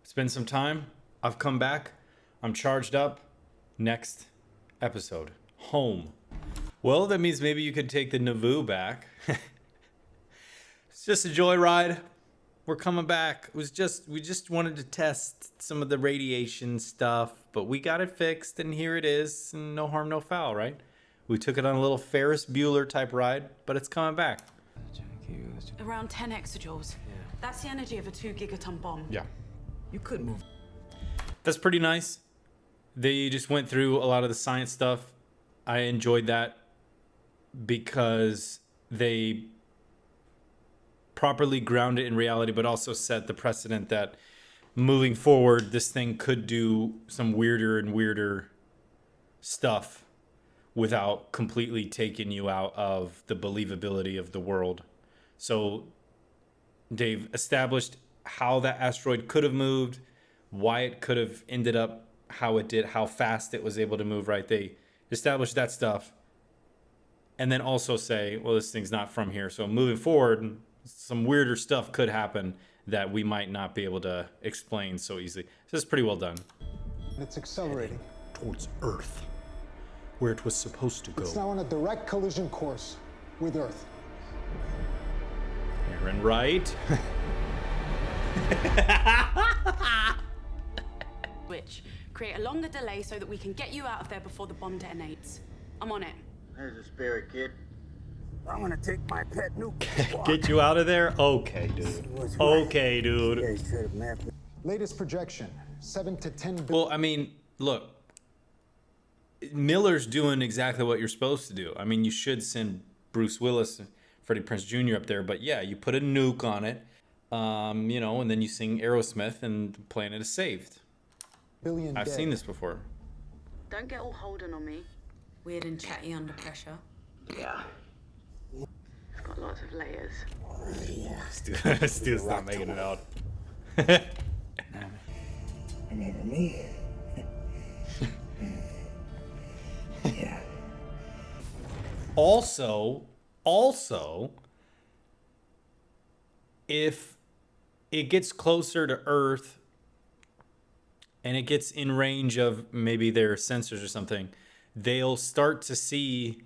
It's been some time. I've come back. I'm charged up. Next episode. Home. Well, that means maybe you could take the Nauvoo back. It's just a joyride. We're coming back. We just wanted to test some of the radiation stuff, but we got it fixed, and here it is. And no harm, no foul, right? We took it on a little Ferris Bueller type ride, but it's coming back. Around 10 exajoules. Yeah. That's the energy of a 2 gigaton bomb. Yeah. You could move. That's pretty nice. They just went through a lot of the science stuff. I enjoyed that because they properly ground it in reality, but also set the precedent that moving forward, this thing could do some weirder and weirder stuff without completely taking you out of the believability of the world. So they've established how that asteroid could have moved, why it could have ended up how it did, how fast it was able to move, right? They established that stuff and then also say, well, this thing's not from here. So moving forward, some weirder stuff could happen that we might not be able to explain so easily. So it's pretty well done. It's accelerating Towards Earth, where it was supposed to go. It's now on a direct collision course with Earth. Aaron Wright. Which create a longer delay so that we can get you out of there before the bomb detonates. I'm on it. There's a spirit, kid. I'm gonna take my pet nuke. Get you out of there? Okay, dude. Okay, dude. Latest projection, 7 to 10 billion. Well, I mean, look. Miller's doing exactly what you're supposed to do. I mean, you should send Bruce Willis, Freddie Prinze Jr. up there, but yeah, you put a nuke on it, and then you sing Aerosmith and the planet is saved. I've seen this before. Don't get all holding on me. Weird and chatty under pressure. Yeah. It's got lots of layers. Stu's not making it out. Remember me? Yeah. Also, if it gets closer to Earth and it gets in range of maybe their sensors or something, they'll start to see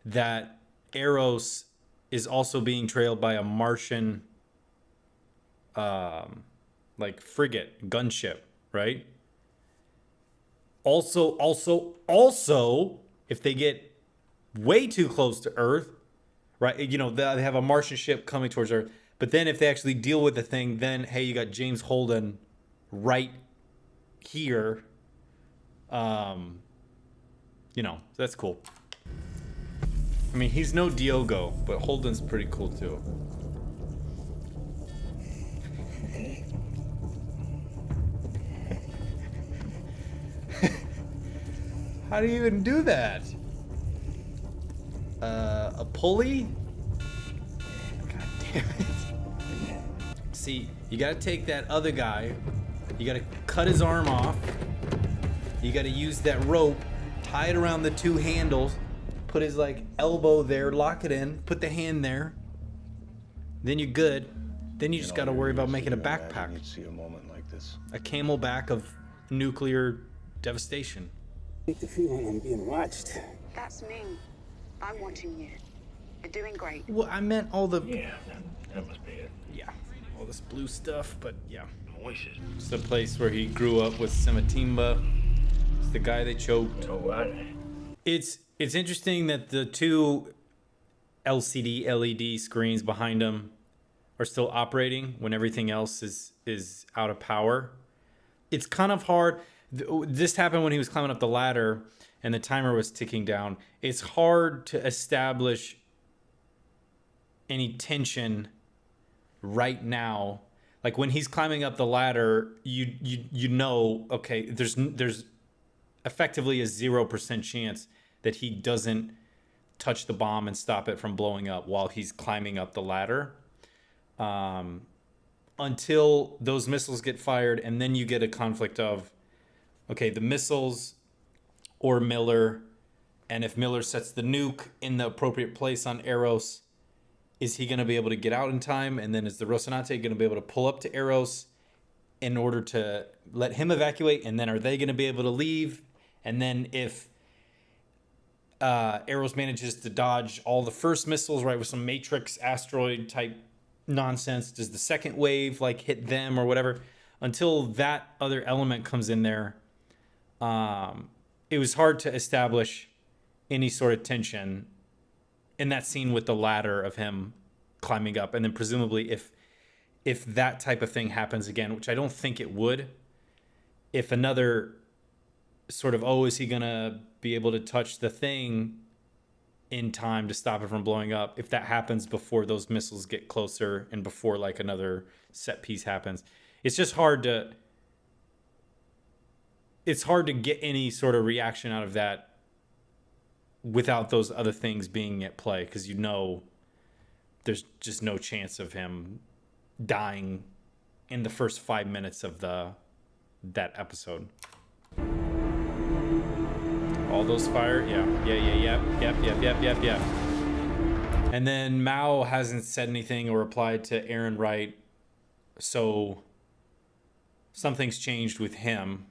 that Eros is also being trailed by a Martian frigate, gunship, right? Also, if they get way too close to Earth, right? They have a Martian ship coming towards Earth. But then if they actually deal with the thing, then, hey, you got James Holden right here. So that's cool. I mean, he's no Diogo, but Holden's pretty cool too. How do you even do that? A pulley? God damn it. See, you gotta take that other guy, you gotta cut his arm off, you gotta use that rope, tie it around the two handles, put his elbow there, lock it in, put the hand there, then you're good. Then you just gotta worry about making a backpack. You'd see a moment like this. A camelback of nuclear devastation. I get the feeling I'm being watched. That's me. I'm watching you. You're doing great. Well, I meant all the... Yeah, that must be it. Yeah, all this blue stuff, but yeah. Voices. It's the place where he grew up with Simatimba. It's the guy they choked. So what? It's interesting that the two LCD LED screens behind him are still operating when everything else is out of power. It's kind of hard. This happened when he was climbing up the ladder and the timer was ticking down. It's hard to establish any tension right now. Like when he's climbing up the ladder, you know, okay, there's effectively a 0% chance that he doesn't touch the bomb and stop it from blowing up while he's climbing up the ladder. Until those missiles get fired, and then you get a conflict of, okay, the missiles or Miller, and if Miller sets the nuke in the appropriate place on Eros, is he going to be able to get out in time? And then is the Rocinante going to be able to pull up to Eros in order to let him evacuate, and then are they going to be able to leave? And then if Arrows manages to dodge all the first missiles, right, with some Matrix asteroid type nonsense, does the second wave like hit them or whatever? Until that other element comes in there, it was hard to establish any sort of tension in that scene with the ladder of him climbing up. And then presumably if that type of thing happens again, which I don't think it would, if another sort of, is he going to be able to touch the thing in time to stop it from blowing up? If that happens before those missiles get closer and before like another set piece happens, it's just hard to get any sort of reaction out of that without those other things being at play, because you know there's just no chance of him dying in the first 5 minutes of that episode. All those fire, yep. And then Mao hasn't said anything or replied to Aaron Wright, so something's changed with him.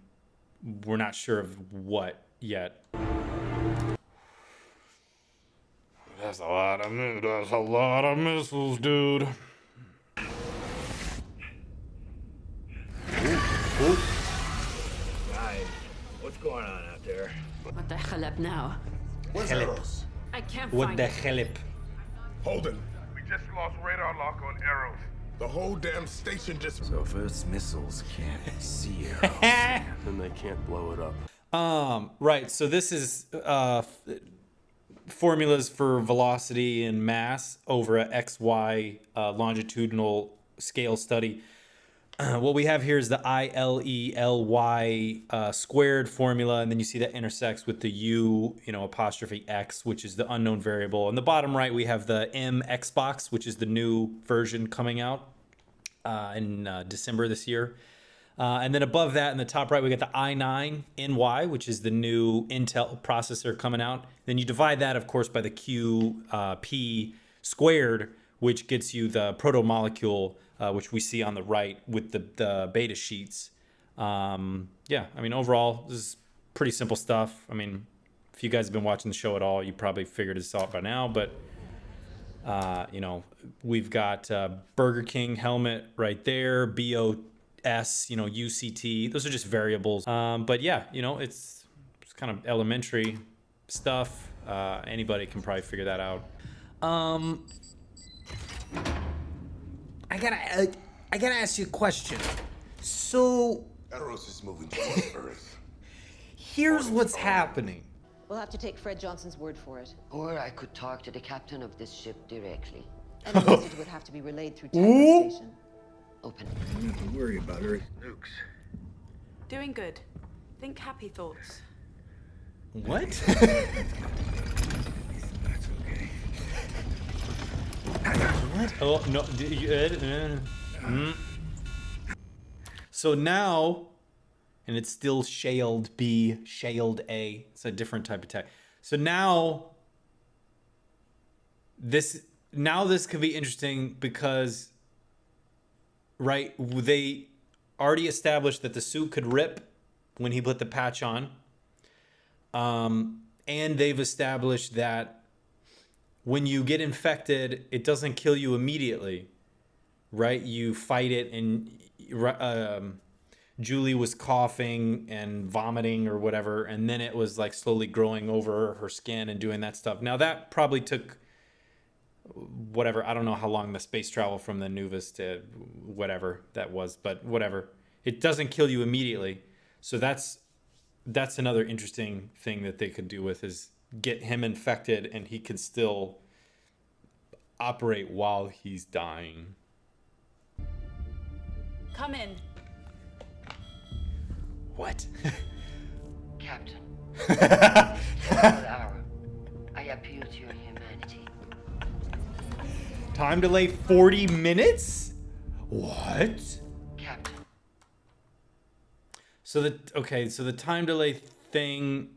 We're not sure of what yet. That's a lot of missiles, dude. Guys, what's going on out there? What the hell up now? Where's Arrows? I can't What find the it. hell? Holden, We just lost radar lock on Arrows. the whole damn station just... So if Earth's missiles can't see Arrows, then they can't blow it up. Right, so this is formulas for velocity and mass over a XY longitudinal scale study. What we have here is the ILELY squared formula, and then you see that intersects with the U, apostrophe X, which is the unknown variable. On the bottom right, we have the MX box, which is the new version coming out in December this year. And then above that, in the top right, we got the i9NY, which is the new Intel processor coming out. Then you divide that, of course, by the QP squared, which gets you the protomolecule, which we see on the right with the beta sheets. Overall, this is pretty simple stuff. I mean, if you guys have been watching the show at all, you probably figured this out by now. But, we've got Burger King helmet right there, BOS, UCT. Those are just variables. But yeah, it's kind of elementary stuff. Anybody can probably figure that out. I gotta ask you a question. So Arrows is moving towards Earth. here's what's happening. We'll have to take Fred Johnson's word for it. Or I could talk to the captain of this ship directly. And the message would have to be relayed through Tango Station. Open. You don't have to worry about Earth nukes. Doing good. Think happy thoughts. What? That's okay. What? Oh no. So now, and it's still shalled B, shalled A. It's a different type of tech. So now this could be interesting because, right, they already established that the suit could rip when he put the patch on. And they've established that when you get infected, it doesn't kill you immediately, right? You fight it, and Julie was coughing and vomiting or whatever, and then it was like slowly growing over her skin and doing that stuff. Now that probably took whatever, I don't know how long the space travel from the Nuvus to whatever that was, but whatever. It doesn't kill you immediately. So that's another interesting thing that they could do with is get him infected and he could still operate while he's dying. Come in. What? Captain. Hour. I appeal to your humanity. Time delay 40 minutes? What? Captain. So the time delay thing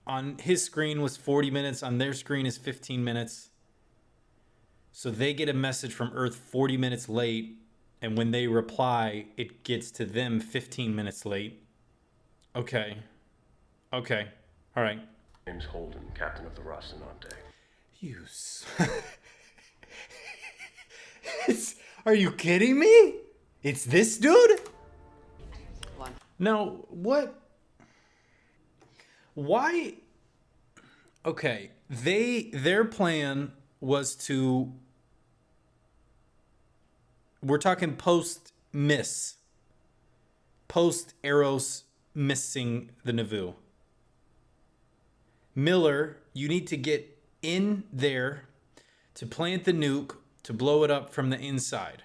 on his screen was 40 minutes, on their screen is 15 minutes. So they get a message from Earth 40 minutes late, And when they reply, it gets to them 15 minutes late. Okay. Okay. All right. James Holden, captain of the Rocinante. Are you kidding me? It's this dude? No, what? Why? Okay, their plan was to, we're talking post Eros missing the Nauvoo. Miller, you need to get in there to plant the nuke to blow it up from the inside.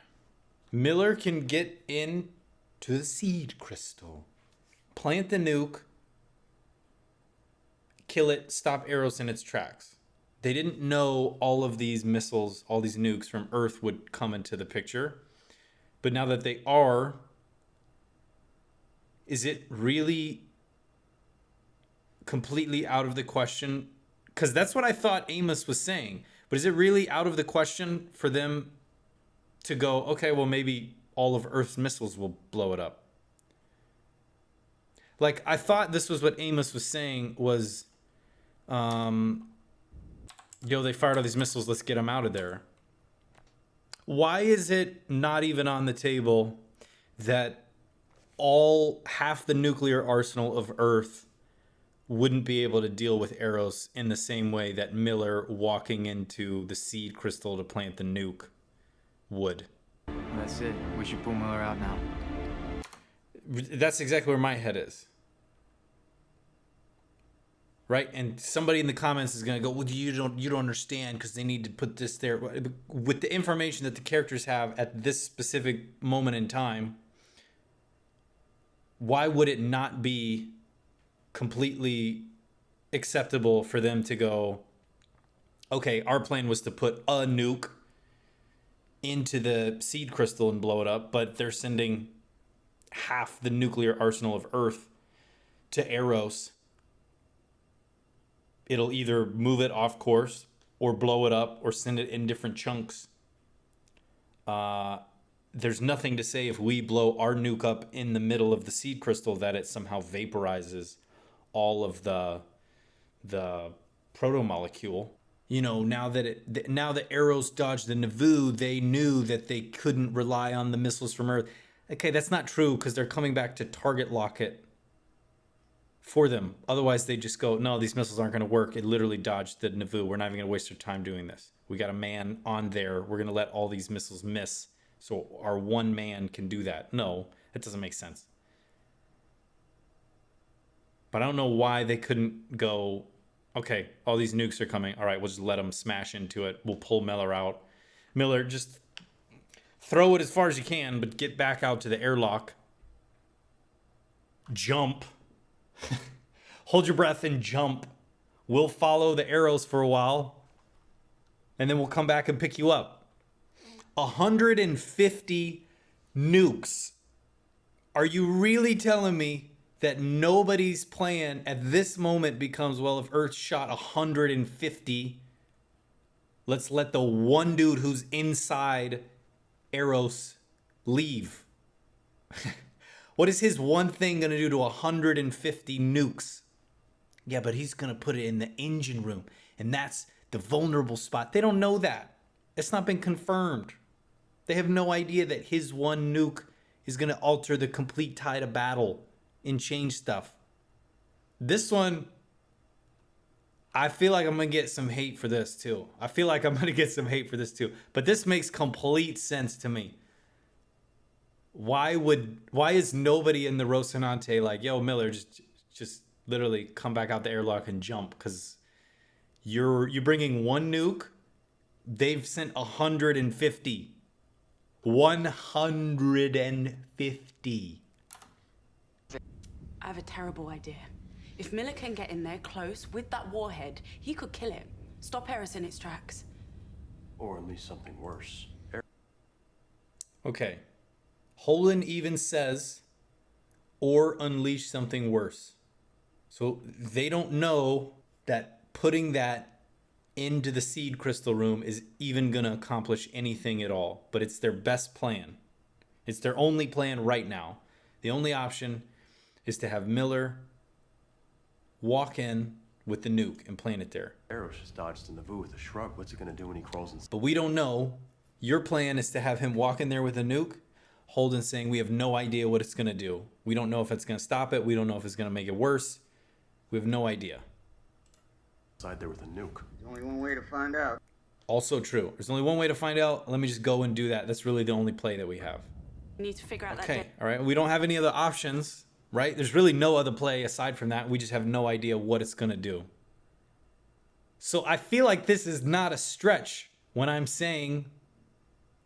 Miller can get in to the seed crystal, plant the nuke, kill it, stop Eros in its tracks. They didn't know all of these missiles, all these nukes from Earth would come into the picture. But now that they are, is it really completely out of the question? Because that's what I thought Amos was saying. But is it really out of the question for them to go, okay, well, maybe all of Earth's missiles will blow it up? Like, I thought this was what Amos was saying was, they fired all these missiles, let's get them out of there. Why is it not even on the table that half the nuclear arsenal of Earth wouldn't be able to deal with Eros in the same way that Miller walking into the seed crystal to plant the nuke would? That's it. We should pull Miller out now. That's exactly where my head is. Right? And somebody in the comments is going to go, well, you don't understand because they need to put this there. With the information that the characters have at this specific moment in time, why would it not be completely acceptable for them to go, okay, our plan was to put a nuke into the seed crystal and blow it up, but they're sending half the nuclear arsenal of Earth to Eros. It'll either move it off course or blow it up or send it in different chunks. There's nothing to say if we blow our nuke up in the middle of the seed crystal that it somehow vaporizes all of the protomolecule. You know, now that Eros dodged the Nauvoo, they knew that they couldn't rely on the missiles from Earth. Okay, that's not true because they're coming back to target lock it for them. Otherwise, they just go, no, these missiles aren't going to work. It literally dodged the Nauvoo. We're not even going to waste our time doing this. We got a man on there. We're going to let all these missiles miss so our one man can do that. No, that doesn't make sense. But I don't know why they couldn't go, okay, all these nukes are coming. All right, we'll just let them smash into it. We'll pull Miller out. Miller, just throw it as far as you can, but get back out to the airlock. Jump. Hold your breath and jump. We'll follow the arrows for a while, and then we'll come back and pick you up. 150 nukes. Are you really telling me that nobody's plan at this moment becomes, well, if Earth shot 150, let's let the one dude who's inside Eros leave? What is his one thing going to do to 150 nukes? Yeah, but he's going to put it in the engine room, and that's the vulnerable spot. They don't know that. It's not been confirmed. They have no idea that his one nuke is going to alter the complete tide of battle and change stuff. This one, I feel like I'm going to get some hate for this too. But this makes complete sense to me. Why is nobody in the Rocinante like, yo, Miller, just literally come back out the airlock and jump? Because you're bringing one nuke. They've sent 150. 150. I have a terrible idea. If Miller can get in there close with that warhead, he could kill it. Stop Eros in its tracks. Or at least something worse. Okay. Holden even says, or unleash something worse. So they don't know that putting that into the seed crystal room is even going to accomplish anything at all. But it's their best plan. It's their only plan right now. The only option is to have Miller walk in with the nuke and plant it there. Eros just dodged in the booth with a shrug. What's it gonna do when he crawls inside? But we don't know. Your plan is to have him walk in there with a nuke. Holden saying we have no idea what it's gonna do. We don't know if it's gonna stop it. We don't know if it's gonna make it worse. We have no idea. Inside there with a nuke. There's only one way to find out. Also true. There's only one way to find out. Let me just go and do that. That's really the only play that we have. We need to figure out Okay, all right. We don't have any other options, right? There's really no other play aside from that. We just have no idea what it's gonna do. So I feel like this is not a stretch when I'm saying,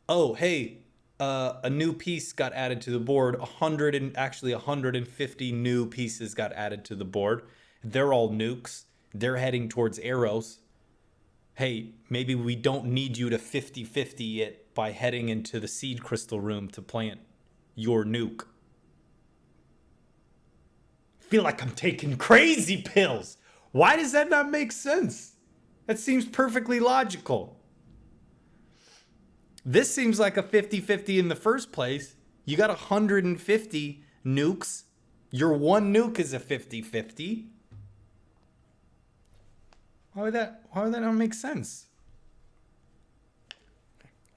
oh, hey, a new piece got added to the board. 150 new pieces got added to the board. They're all nukes. They're heading towards arrows. Hey, maybe we don't need you to 50-50 it by heading into the seed crystal room to plant your nuke. Feel like I'm taking crazy pills. Why does that not make sense? That seems perfectly logical. This seems like a 50-50 in the first place. You got 150 nukes. Your one nuke is a 50-50. Why would that not make sense?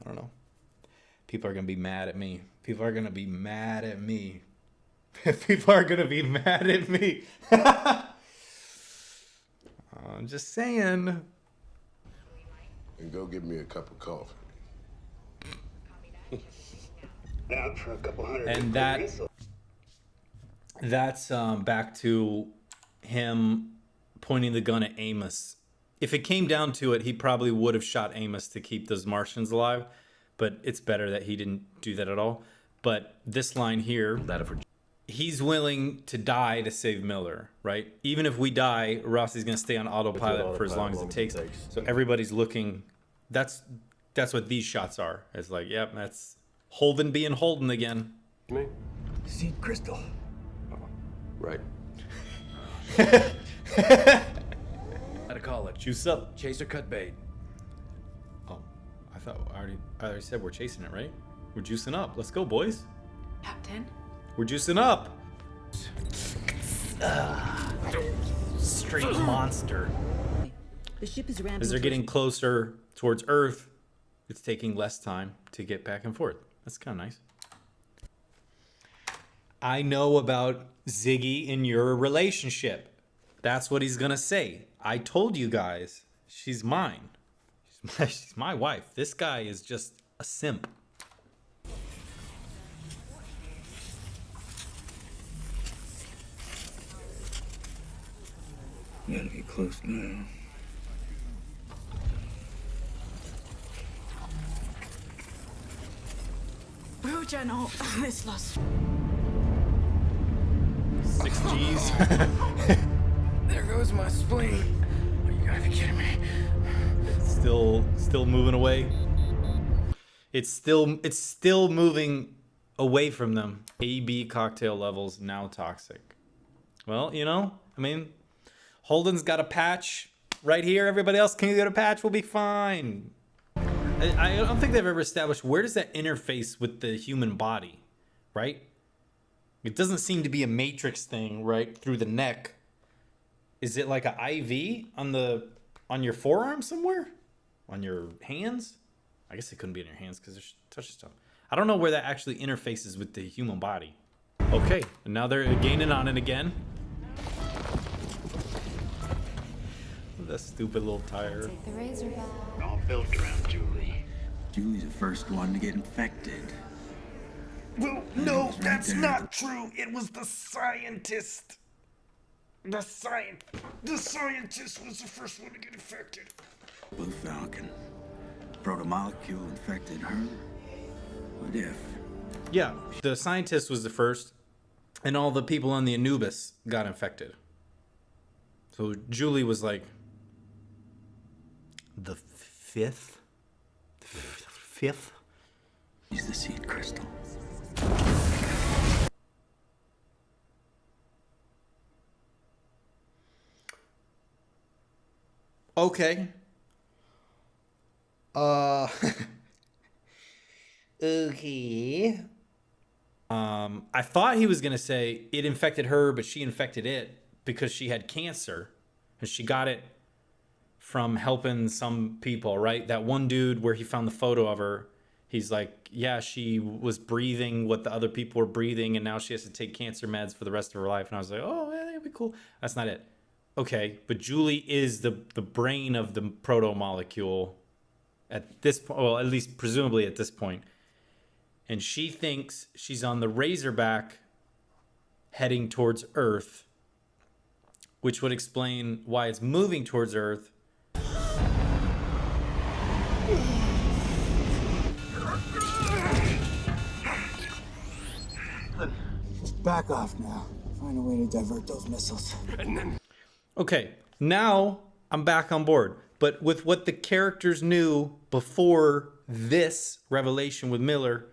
I don't know. People are going to be mad at me. People are going to be mad at me. People are going to be mad at me. I'm just saying. And go get me a cup of coffee. Out for a couple hundred. And that's back to him pointing the gun at Amos. If it came down to it, he probably would have shot Amos to keep those Martians alive, but it's better that he didn't do that at all. But this line here, he's willing to die to save Miller, right? Even if we die, Rossi's going to stay on autopilot for as long as it takes. So everybody's looking. That's what these shots are. It's like, yep, that's Holden being Holden again. Me? Seed crystal. Right. How to call it? Juice up. Chase or cut bait? Oh, I already said we're chasing it, right? We're juicing up. Let's go, boys. Captain? We're juicing up. Straight monster. The ship is As they're getting closer towards Earth, it's taking less time to get back and forth. That's kind of nice. I know about Ziggy in your relationship. That's what he's gonna say. I told you guys, she's mine. She's my wife. This guy is just a simp. You gotta get close now. Real General, this lost. 6 G's. There goes my spleen. Oh, you gotta be kidding me. Still moving away. It's still moving away from them. AB cocktail levels now toxic. Well, you know, I mean, Holden's got a patch right here. Everybody else can get a patch. We'll be fine. I don't think they've ever established where does that interface with the human body, right? It doesn't seem to be a matrix thing right through the neck. Is it like an IV on your forearm somewhere? On your hands? I guess it couldn't be in your hands because there's touch stuff. I don't know where that actually interfaces with the human body. Okay, and now they're gaining on it again. That stupid little tire. Take the razor back. All built around Julie. Julie's the first one to get infected. Well, no, that's not true. It was the scientist. The scientist was the first one to get infected. Blue Falcon. Protomolecule infected her. What if? Yeah, the scientist was the first, and all the people on the Anubis got infected. So Julie was like the fifth? Fifth? Use the seed crystal. Okay. Okay. I thought he was going to say it infected her, but she infected it because she had cancer. And she got it from helping some people, right? That one dude where he found the photo of her, he's like, yeah, she was breathing what the other people were breathing, and now she has to take cancer meds for the rest of her life. And I was like, oh, yeah, that'd be cool. That's not it. Okay, but Julie is the brain of the protomolecule at this point, well, at least presumably at this point. And she thinks she's on the Razorback heading towards Earth, which would explain why it's moving towards Earth. Back off now. Find a way to divert those missiles. Okay, now I'm back on board. But with what the characters knew before this revelation with Miller,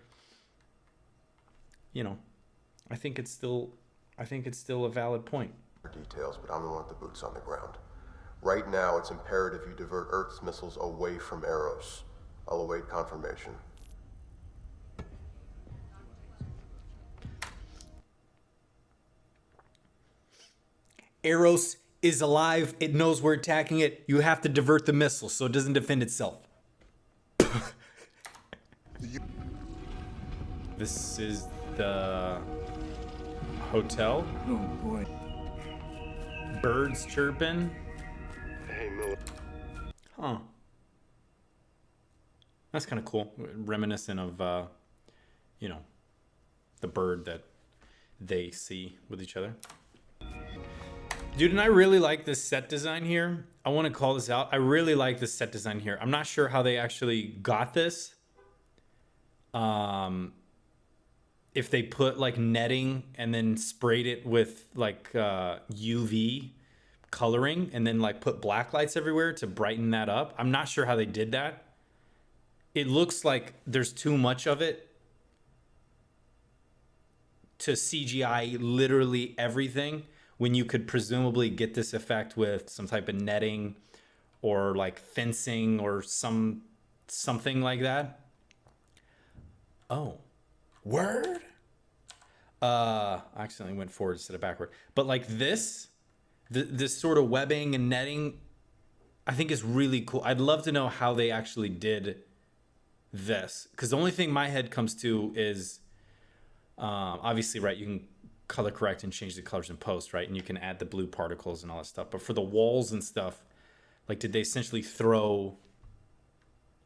you know, I think it's still a valid point. Details, but I'm the one with the boots on the ground. Right now, it's imperative you divert Earth's missiles away from Eros. I'll await confirmation. Eros is alive. It knows we're attacking it. You have to divert the missile so it doesn't defend itself. This is the hotel. Oh boy. Birds chirping. Hey, Miller. Huh. That's kind of cool. Reminiscent of, you know, the bird that they see with each other. Dude, and I really like this set design here. I want to call this out. I really like this set design here. I'm not sure how they actually got this. If they put like netting and then sprayed it with like UV coloring and then like put black lights everywhere to brighten that up. I'm not sure how they did that. It looks like there's too much of it to CGI literally everything, when you could presumably get this effect with some type of netting or like fencing or something like that. Oh, word. I accidentally went forward instead of backward. But like this sort of webbing and netting, I think is really cool. I'd love to know how they actually did this, because the only thing my head comes to is obviously, right, you can color correct and change the colors in post, right? And you can add the blue particles and all that stuff. But for the walls and stuff, like, did they essentially throw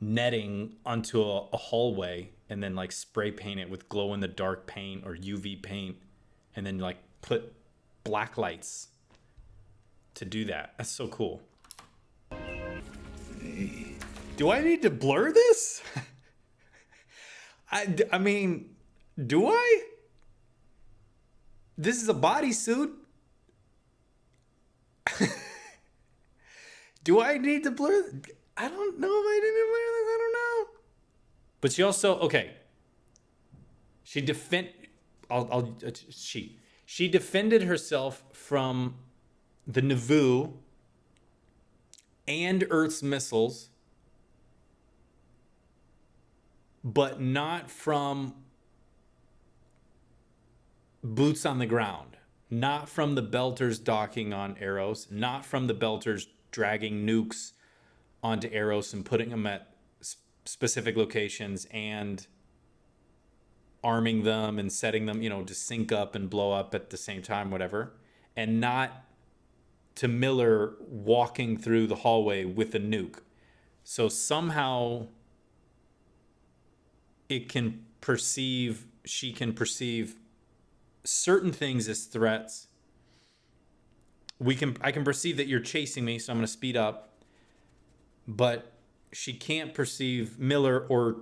netting onto a hallway and then like spray paint it with glow in the dark paint or UV paint and then like put black lights to do that? That's so cool. Hey. Do I need to blur this? I mean, do I? This is a bodysuit. Do I need to blur? I don't know if I need to blur this. I don't know. But she also, okay. She defended herself from the Nauvoo and Earth's missiles, but not from boots on the ground, not from the Belters docking on Eros, not from the Belters dragging nukes onto Eros and putting them at specific locations and arming them and setting them, you know, to sync up and blow up at the same time, whatever, and not to Miller walking through the hallway with a nuke. So somehow she can perceive certain things as threats. I can perceive that you're chasing me, so I'm going to speed up. But she can't perceive Miller, or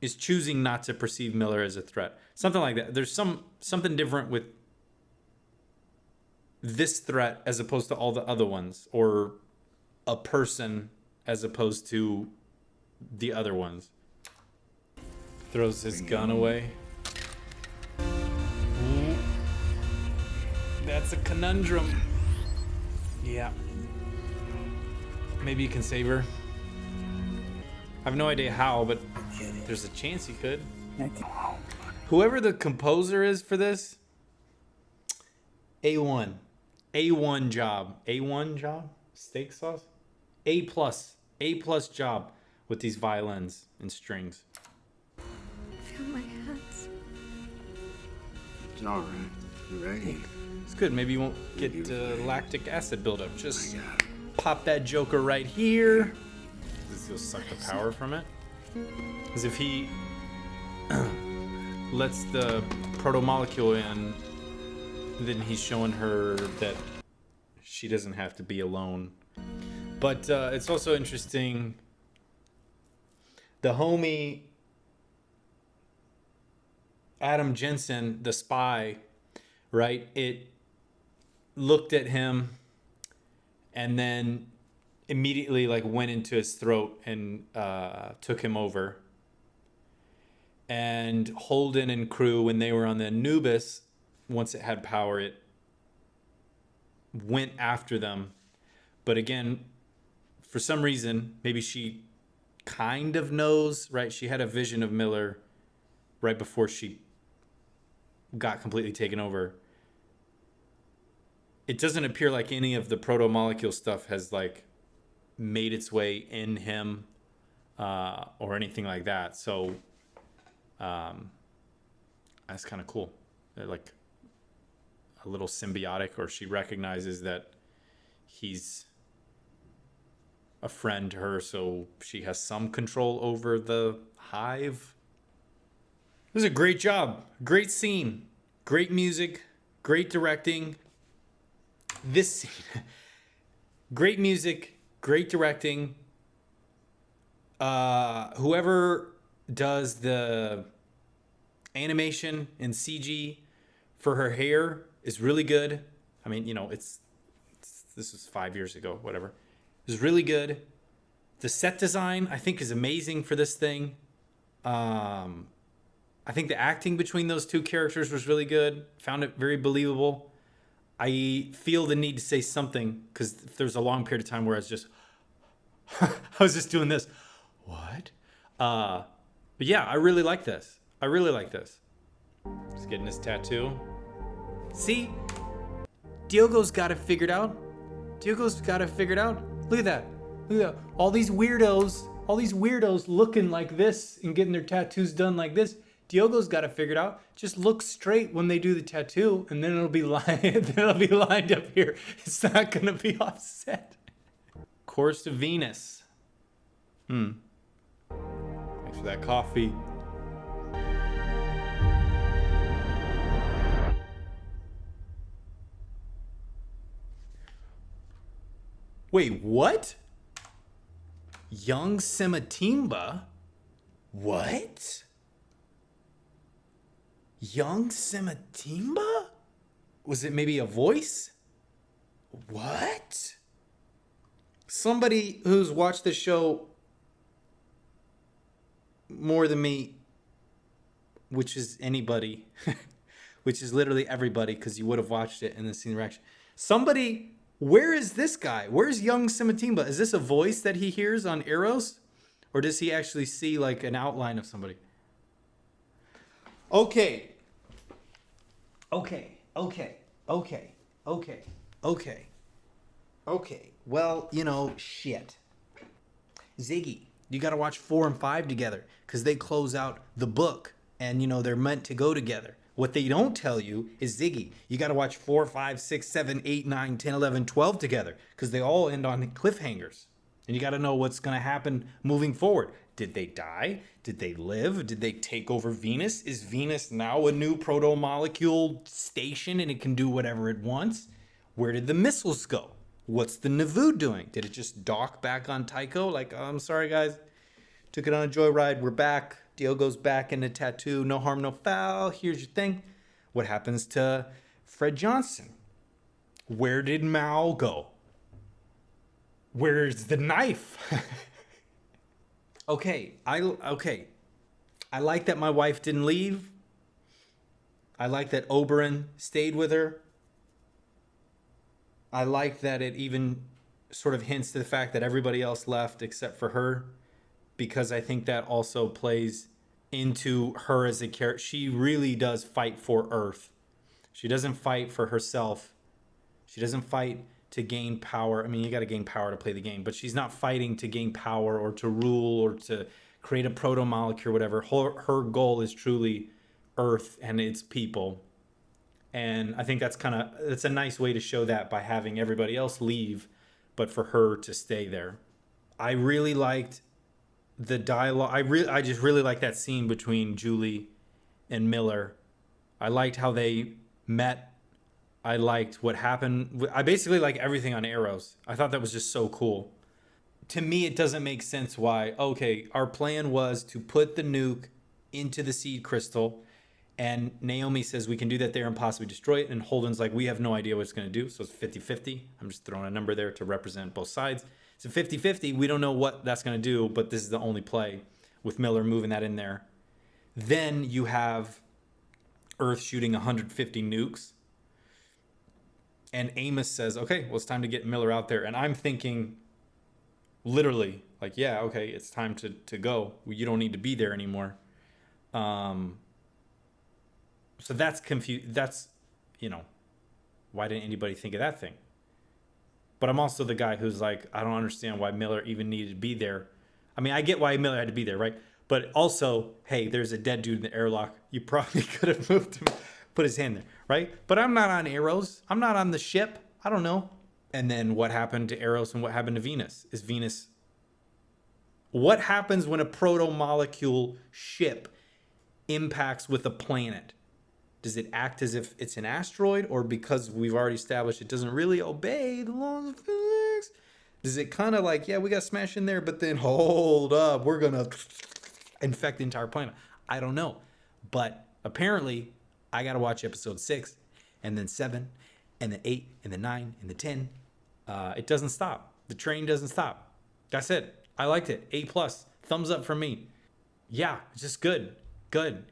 is choosing not to perceive Miller as a threat. Something like that. There's something different with this threat as opposed to all the other ones, or a person as opposed to the other ones. Throws his gun away. That's a conundrum. Yeah. Maybe you can save her. I have no idea how, but there's a chance you could. Whoever the composer is for this, A1. A1 job. A1 job? Steak sauce? A plus. A plus job with these violins and strings. Feel my hands. It's all right. You ready? It's good. Maybe you won't get lactic acid buildup. Just pop that joker right here. This will suck the power from it. As if he lets the protomolecule in, then he's showing her that she doesn't have to be alone. But it's also interesting. The homie Adam Jensen, the spy, right? It looked at him and then immediately like went into his throat and took him over. And Holden and crew, when they were on the Anubis, once it had power, it went after them. But again, for some reason, maybe she kind of knows, right? She had a vision of Miller right before she got completely taken over. It doesn't appear like any of the proto-molecule stuff has like made its way in him or anything like that. So that's kind of cool. Like a little symbiotic, or she recognizes that he's a friend to her, so she has some control over the hive. This is a great job. Great scene. Great music. Great directing. This scene. Great music. Great directing. Whoever does the animation and CG for her hair is really good. I mean, you know, it's this was 5 years ago, whatever. It was really good. The set design, I think, is amazing for this thing. I think the acting between those two characters was really good. Found it very believable. I feel the need to say something because there's a long period of time where I was just, I was just doing this. What? But yeah, I really like this. I really like this. He's getting his tattoo. See? Diogo's got it figured out. Diogo's got it figured out. Look at that. Look at that. All these weirdos looking like this and getting their tattoos done like this. Diogo's got it figured out. Just look straight when they do the tattoo, and then it'll be lined up here. It's not gonna be offset. Course to Venus. Thanks for that coffee. Wait, what? Young Sematimba? What? Young Sematimba? Was it maybe a voice? What? Somebody who's watched the show more than me, which is anybody, which is literally everybody, because you would have watched it and then seen the reaction. Somebody, where is this guy? Where's young Sematimba? Is this a voice that he hears on Eros? Or does he actually see like an outline of somebody? Okay. Well, you know, shit. Ziggy, you got to watch 4 and 5 together because they close out the book and, you know, they're meant to go together. What they don't tell you is Ziggy, you got to watch 4, 5, 6, 7, 8, 9, 10, 11, 12 together because they all end on cliffhangers. And you got to know what's going to happen moving forward. Did they die? Did they live? Did they take over Venus? Is Venus now a new proto-molecule station and it can do whatever it wants? Where did the missiles go? What's the Navoo doing? Did it just dock back on Tycho? Like, oh, I'm sorry, guys. Took it on a joyride. We're back. Diogo's back in the tattoo. No harm, no foul. Here's your thing. What happens to Fred Johnson? Where did Mao go? Where's the knife? Okay. I like that my wife didn't leave. I like that Oberon stayed with her. I like that it even sort of hints to the fact that everybody else left except for her, because I think that also plays into her as a character. She really does fight for Earth. She doesn't fight for herself. She doesn't fight to gain power. I mean, you got to gain power to play the game, but she's not fighting to gain power or to rule or to create a protomolecule or whatever. Her goal is truly Earth and its people. And I think that's a nice way to show that by having everybody else leave, but for her to stay there. I really liked the dialogue. I just really liked that scene between Julie and Miller. I liked how they met. I liked what happened. I basically like everything on Arrows. I thought that was just so cool. To me, it doesn't make sense why, okay, our plan was to put the nuke into the seed crystal, and Naomi says we can do that there and possibly destroy it, and Holden's like, we have no idea what it's going to do, so it's 50-50. I'm just throwing a number there to represent both sides. It's a 50-50. We don't know what that's going to do, but this is the only play with Miller moving that in there. Then you have Earth shooting 150 nukes. And Amos says, okay, well, it's time to get Miller out there. And I'm thinking literally like, yeah, okay, it's time to go. You don't need to be there anymore. So that's confused. That's, why didn't anybody think of that thing? But I'm also the guy who's like, I don't understand why Miller even needed to be there. I mean, I get why Miller had to be there, right? But also, hey, there's a dead dude in the airlock. You probably could have moved him, put his hand there, right? But I'm not on Arrows. I'm not on the ship. I don't know. And then what happened to Arrows and what happened to Venus? Is Venus... What happens when a protomolecule ship impacts with a planet? Does it act as if it's an asteroid, or because we've already established it doesn't really obey the laws of physics? Does it kind of like, yeah, we got to smash in there, but then hold up, we're going to infect the entire planet? I don't know. But apparently, I got to watch episode 6, and then 7, and then 8, and then 9, and then 10. It doesn't stop. The train doesn't stop. That's it. I liked it. A+. Thumbs up from me. Yeah, it's just good. Good.